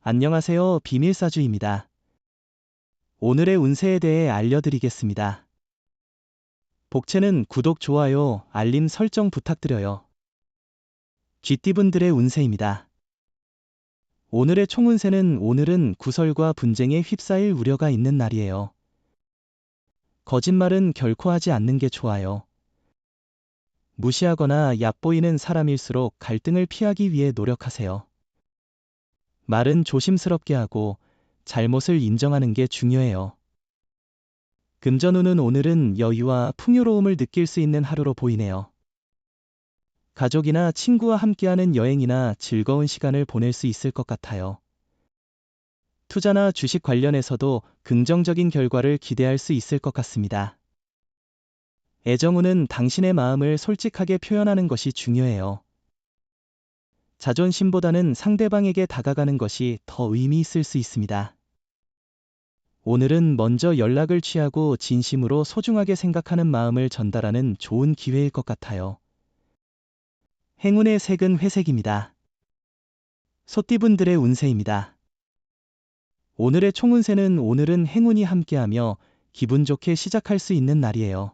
안녕하세요. 비밀사주입니다. 오늘의 운세에 대해 알려드리겠습니다. 복채는 구독, 좋아요, 알림 설정 부탁드려요. 쥐띠분들의 운세입니다. 오늘의 총운세는 오늘은 구설과 분쟁에 휩싸일 우려가 있는 날이에요. 거짓말은 결코 하지 않는 게 좋아요. 무시하거나 얕보이는 사람일수록 갈등을 피하기 위해 노력하세요. 말은 조심스럽게 하고 잘못을 인정하는 게 중요해요. 금전운은 오늘은 여유와 풍요로움을 느낄 수 있는 하루로 보이네요. 가족이나 친구와 함께하는 여행이나 즐거운 시간을 보낼 수 있을 것 같아요. 투자나 주식 관련해서도 긍정적인 결과를 기대할 수 있을 것 같습니다. 애정운은 당신의 마음을 솔직하게 표현하는 것이 중요해요. 자존심보다는 상대방에게 다가가는 것이 더 의미 있을 수 있습니다. 오늘은 먼저 연락을 취하고 진심으로 소중하게 생각하는 마음을 전달하는 좋은 기회일 것 같아요. 행운의 색은 회색입니다. 소띠분들의 운세입니다. 오늘의 총운세는 오늘은 행운이 함께하며 기분 좋게 시작할 수 있는 날이에요.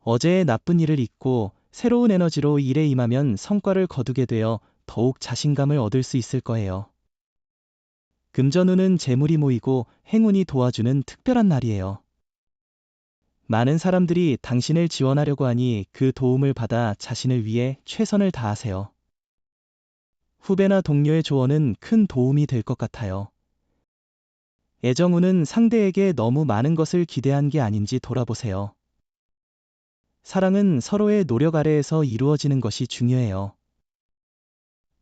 어제의 나쁜 일을 잊고 새로운 에너지로 일에 임하면 성과를 거두게 되어 더욱 자신감을 얻을 수 있을 거예요. 금전운은 재물이 모이고 행운이 도와주는 특별한 날이에요. 많은 사람들이 당신을 지원하려고 하니 그 도움을 받아 자신을 위해 최선을 다하세요. 후배나 동료의 조언은 큰 도움이 될 것 같아요. 애정운은 상대에게 너무 많은 것을 기대한 게 아닌지 돌아보세요. 사랑은 서로의 노력 아래에서 이루어지는 것이 중요해요.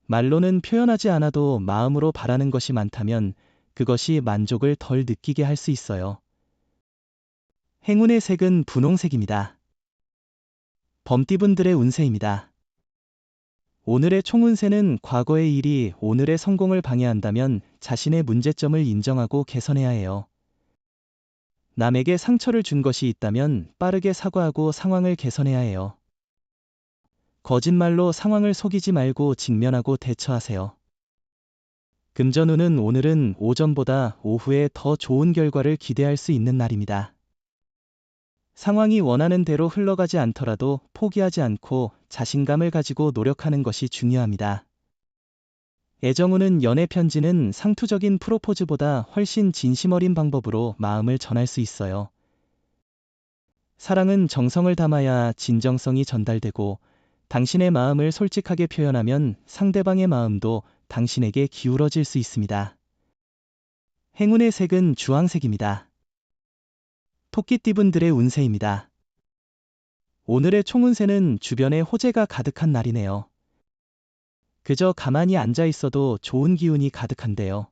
말로는 표현하지 않아도 마음으로 바라는 것이 많다면 그것이 만족을 덜 느끼게 할 수 있어요. 행운의 색은 분홍색입니다. 범띠분들의 운세입니다. 오늘의 총운세는 과거의 일이 오늘의 성공을 방해한다면 자신의 문제점을 인정하고 개선해야 해요. 남에게 상처를 준 것이 있다면 빠르게 사과하고 상황을 개선해야 해요. 거짓말로 상황을 속이지 말고 직면하고 대처하세요. 금전운은 오늘은 오전보다 오후에 더 좋은 결과를 기대할 수 있는 날입니다. 상황이 원하는 대로 흘러가지 않더라도 포기하지 않고 자신감을 가지고 노력하는 것이 중요합니다. 애정운은 연애 편지는 상투적인 프로포즈보다 훨씬 진심 어린 방법으로 마음을 전할 수 있어요. 사랑은 정성을 담아야 진정성이 전달되고 당신의 마음을 솔직하게 표현하면 상대방의 마음도 당신에게 기울어질 수 있습니다. 행운의 색은 주황색입니다. 토끼띠분들의 운세입니다. 오늘의 총운세는 주변에 호재가 가득한 날이네요. 그저 가만히 앉아 있어도 좋은 기운이 가득한데요.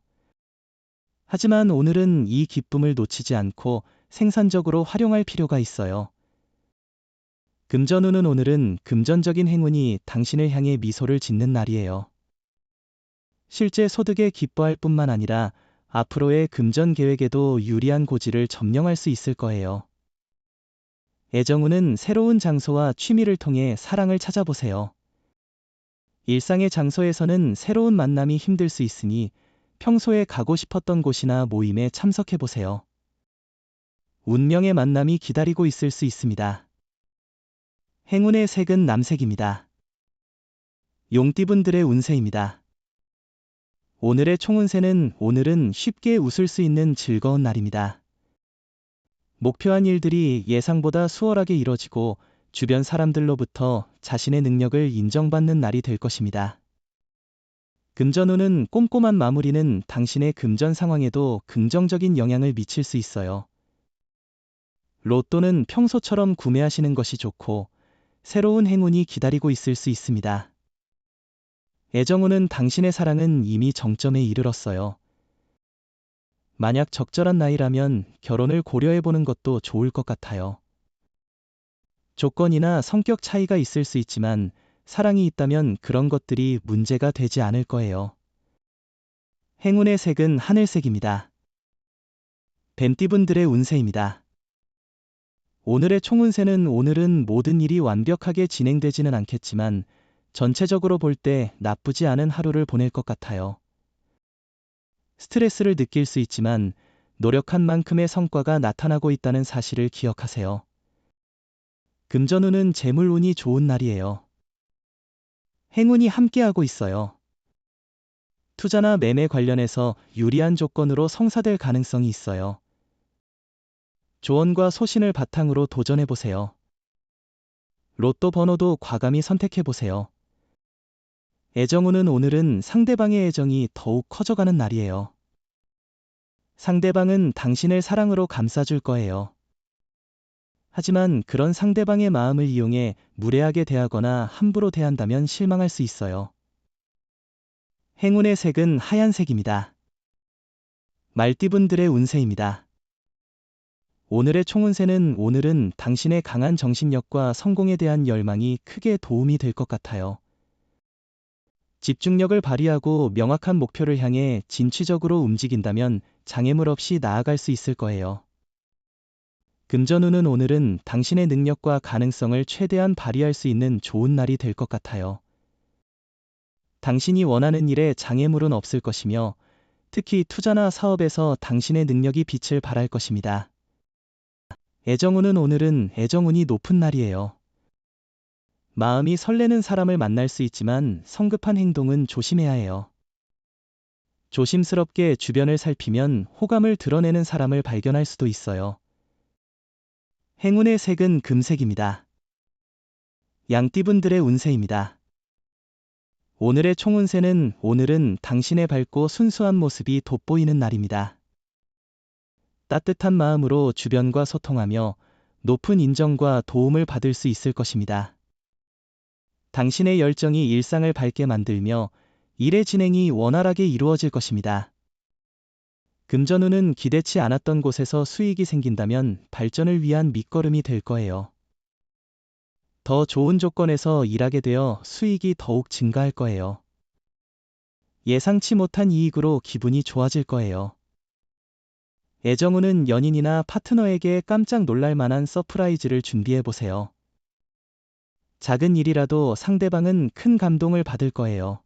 하지만 오늘은 이 기쁨을 놓치지 않고 생산적으로 활용할 필요가 있어요. 금전운은 오늘은 금전적인 행운이 당신을 향해 미소를 짓는 날이에요. 실제 소득에 기뻐할 뿐만 아니라 앞으로의 금전 계획에도 유리한 고지를 점령할 수 있을 거예요. 애정운은 새로운 장소와 취미를 통해 사랑을 찾아보세요. 일상의 장소에서는 새로운 만남이 힘들 수 있으니 평소에 가고 싶었던 곳이나 모임에 참석해보세요. 운명의 만남이 기다리고 있을 수 있습니다. 행운의 색은 남색입니다. 용띠분들의 운세입니다. 오늘의 총운세는 오늘은 쉽게 웃을 수 있는 즐거운 날입니다. 목표한 일들이 예상보다 수월하게 이뤄지고 주변 사람들로부터 자신의 능력을 인정받는 날이 될 것입니다. 금전운은 꼼꼼한 마무리는 당신의 금전 상황에도 긍정적인 영향을 미칠 수 있어요. 로또는 평소처럼 구매하시는 것이 좋고 새로운 행운이 기다리고 있을 수 있습니다. 애정운은 당신의 사랑은 이미 정점에 이르렀어요. 만약 적절한 나이라면 결혼을 고려해보는 것도 좋을 것 같아요. 조건이나 성격 차이가 있을 수 있지만 사랑이 있다면 그런 것들이 문제가 되지 않을 거예요. 행운의 색은 하늘색입니다. 뱀띠분들의 운세입니다. 오늘의 총운세는 오늘은 모든 일이 완벽하게 진행되지는 않겠지만 전체적으로 볼 때 나쁘지 않은 하루를 보낼 것 같아요. 스트레스를 느낄 수 있지만 노력한 만큼의 성과가 나타나고 있다는 사실을 기억하세요. 금전운은 재물운이 좋은 날이에요. 행운이 함께하고 있어요. 투자나 매매 관련해서 유리한 조건으로 성사될 가능성이 있어요. 조언과 소신을 바탕으로 도전해보세요. 로또 번호도 과감히 선택해보세요. 애정운은 오늘은 상대방의 애정이 더욱 커져가는 날이에요. 상대방은 당신을 사랑으로 감싸줄 거예요. 하지만 그런 상대방의 마음을 이용해 무례하게 대하거나 함부로 대한다면 실망할 수 있어요. 행운의 색은 하얀색입니다. 말띠분들의 운세입니다. 오늘의 총운세는 오늘은 당신의 강한 정신력과 성공에 대한 열망이 크게 도움이 될 것 같아요. 집중력을 발휘하고 명확한 목표를 향해 진취적으로 움직인다면 장애물 없이 나아갈 수 있을 거예요. 금전운은 오늘은 당신의 능력과 가능성을 최대한 발휘할 수 있는 좋은 날이 될 것 같아요. 당신이 원하는 일에 장애물은 없을 것이며 특히 투자나 사업에서 당신의 능력이 빛을 발할 것입니다. 애정운은 오늘은 애정운이 높은 날이에요. 마음이 설레는 사람을 만날 수 있지만 성급한 행동은 조심해야 해요. 조심스럽게 주변을 살피면 호감을 드러내는 사람을 발견할 수도 있어요. 행운의 색은 금색입니다. 양띠분들의 운세입니다. 오늘의 총운세는 오늘은 당신의 밝고 순수한 모습이 돋보이는 날입니다. 따뜻한 마음으로 주변과 소통하며 높은 인정과 도움을 받을 수 있을 것입니다. 당신의 열정이 일상을 밝게 만들며 일의 진행이 원활하게 이루어질 것입니다. 금전운은 기대치 않았던 곳에서 수익이 생긴다면 발전을 위한 밑거름이 될 거예요. 더 좋은 조건에서 일하게 되어 수익이 더욱 증가할 거예요. 예상치 못한 이익으로 기분이 좋아질 거예요. 애정운은 연인이나 파트너에게 깜짝 놀랄 만한 서프라이즈를 준비해보세요. 작은 일이라도 상대방은 큰 감동을 받을 거예요.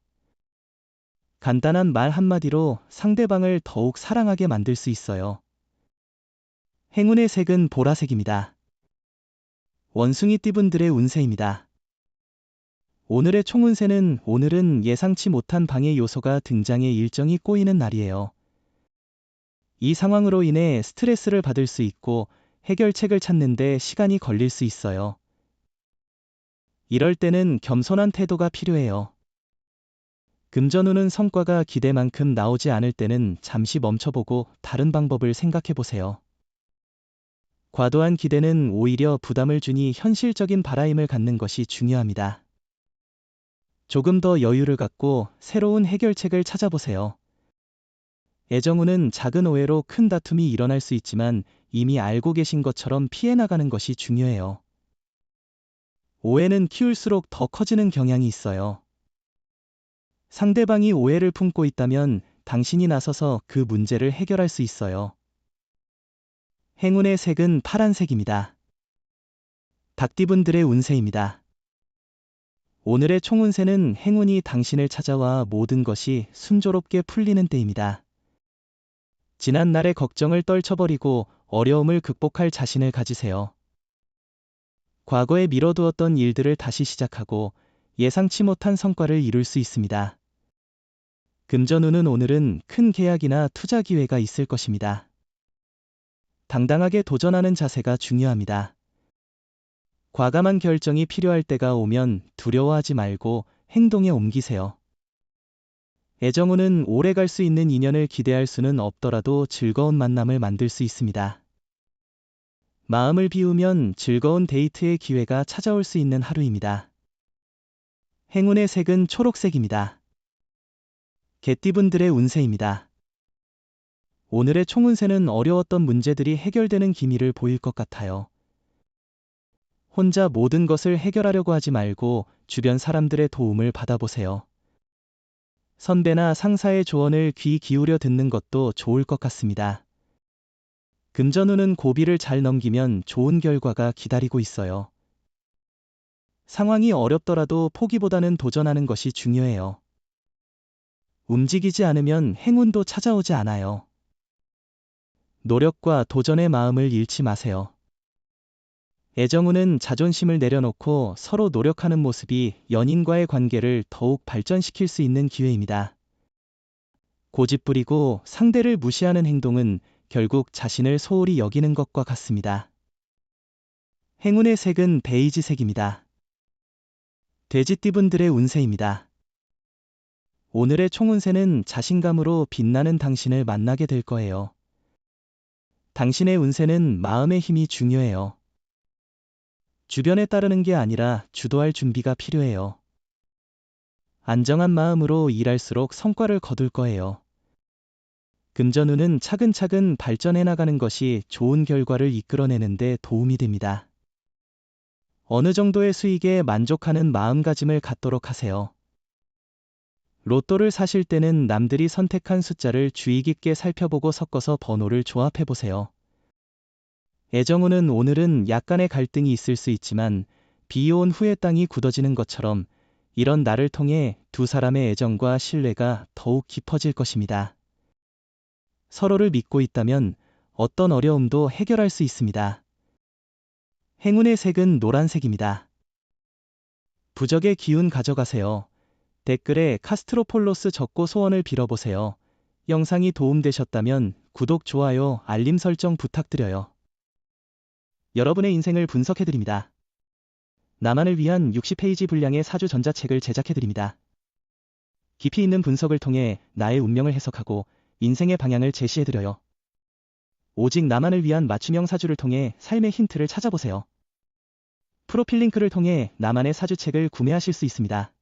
간단한 말 한마디로 상대방을 더욱 사랑하게 만들 수 있어요. 행운의 색은 보라색입니다. 원숭이띠분들의 운세입니다. 오늘의 총운세는 오늘은 예상치 못한 방해 요소가 등장해 일정이 꼬이는 날이에요. 이 상황으로 인해 스트레스를 받을 수 있고 해결책을 찾는데 시간이 걸릴 수 있어요. 이럴 때는 겸손한 태도가 필요해요. 금전운은 성과가 기대만큼 나오지 않을 때는 잠시 멈춰보고 다른 방법을 생각해보세요. 과도한 기대는 오히려 부담을 주니 현실적인 바라임을 갖는 것이 중요합니다. 조금 더 여유를 갖고 새로운 해결책을 찾아보세요. 애정운은 작은 오해로 큰 다툼이 일어날 수 있지만 이미 알고 계신 것처럼 피해 나가는 것이 중요해요. 오해는 키울수록 더 커지는 경향이 있어요. 상대방이 오해를 품고 있다면 당신이 나서서 그 문제를 해결할 수 있어요. 행운의 색은 파란색입니다. 닭띠분들의 운세입니다. 오늘의 총운세는 행운이 당신을 찾아와 모든 것이 순조롭게 풀리는 때입니다. 지난날의 걱정을 떨쳐버리고 어려움을 극복할 자신을 가지세요. 과거에 미뤄두었던 일들을 다시 시작하고 예상치 못한 성과를 이룰 수 있습니다. 금전운은 오늘은 큰 계약이나 투자 기회가 있을 것입니다. 당당하게 도전하는 자세가 중요합니다. 과감한 결정이 필요할 때가 오면 두려워하지 말고 행동에 옮기세요. 애정운은 오래 갈 수 있는 인연을 기대할 수는 없더라도 즐거운 만남을 만들 수 있습니다. 마음을 비우면 즐거운 데이트의 기회가 찾아올 수 있는 하루입니다. 행운의 색은 초록색입니다. 개띠분들의 운세입니다. 오늘의 총운세는 어려웠던 문제들이 해결되는 기미를 보일 것 같아요. 혼자 모든 것을 해결하려고 하지 말고 주변 사람들의 도움을 받아보세요. 선배나 상사의 조언을 귀 기울여 듣는 것도 좋을 것 같습니다. 금전운은 고비를 잘 넘기면 좋은 결과가 기다리고 있어요. 상황이 어렵더라도 포기보다는 도전하는 것이 중요해요. 움직이지 않으면 행운도 찾아오지 않아요. 노력과 도전의 마음을 잃지 마세요. 애정운은 자존심을 내려놓고 서로 노력하는 모습이 연인과의 관계를 더욱 발전시킬 수 있는 기회입니다. 고집부리고 상대를 무시하는 행동은 결국 자신을 소홀히 여기는 것과 같습니다. 행운의 색은 베이지색입니다. 돼지띠분들의 운세입니다. 오늘의 총운세는 자신감으로 빛나는 당신을 만나게 될 거예요. 당신의 운세는 마음의 힘이 중요해요. 주변에 따르는 게 아니라 주도할 준비가 필요해요. 안정한 마음으로 일할수록 성과를 거둘 거예요. 금전운은 차근차근 발전해 나가는 것이 좋은 결과를 이끌어내는 데 도움이 됩니다. 어느 정도의 수익에 만족하는 마음가짐을 갖도록 하세요. 로또를 사실 때는 남들이 선택한 숫자를 주의 깊게 살펴보고 섞어서 번호를 조합해 보세요. 애정운은 오늘은 약간의 갈등이 있을 수 있지만 비 온 후에 땅이 굳어지는 것처럼 이런 날을 통해 두 사람의 애정과 신뢰가 더욱 깊어질 것입니다. 서로를 믿고 있다면 어떤 어려움도 해결할 수 있습니다. 행운의 색은 노란색입니다. 부적의 기운 가져가세요. 댓글에 카스트로폴로스 적고 소원을 빌어보세요. 영상이 도움되셨다면 구독, 좋아요, 알림 설정 부탁드려요. 여러분의 인생을 분석해드립니다. 나만을 위한 60페이지 분량의 사주 전자책을 제작해드립니다. 깊이 있는 분석을 통해 나의 운명을 해석하고 인생의 방향을 제시해드려요. 오직 나만을 위한 맞춤형 사주를 통해 삶의 힌트를 찾아보세요. 프로필 링크를 통해 나만의 사주책을 구매하실 수 있습니다.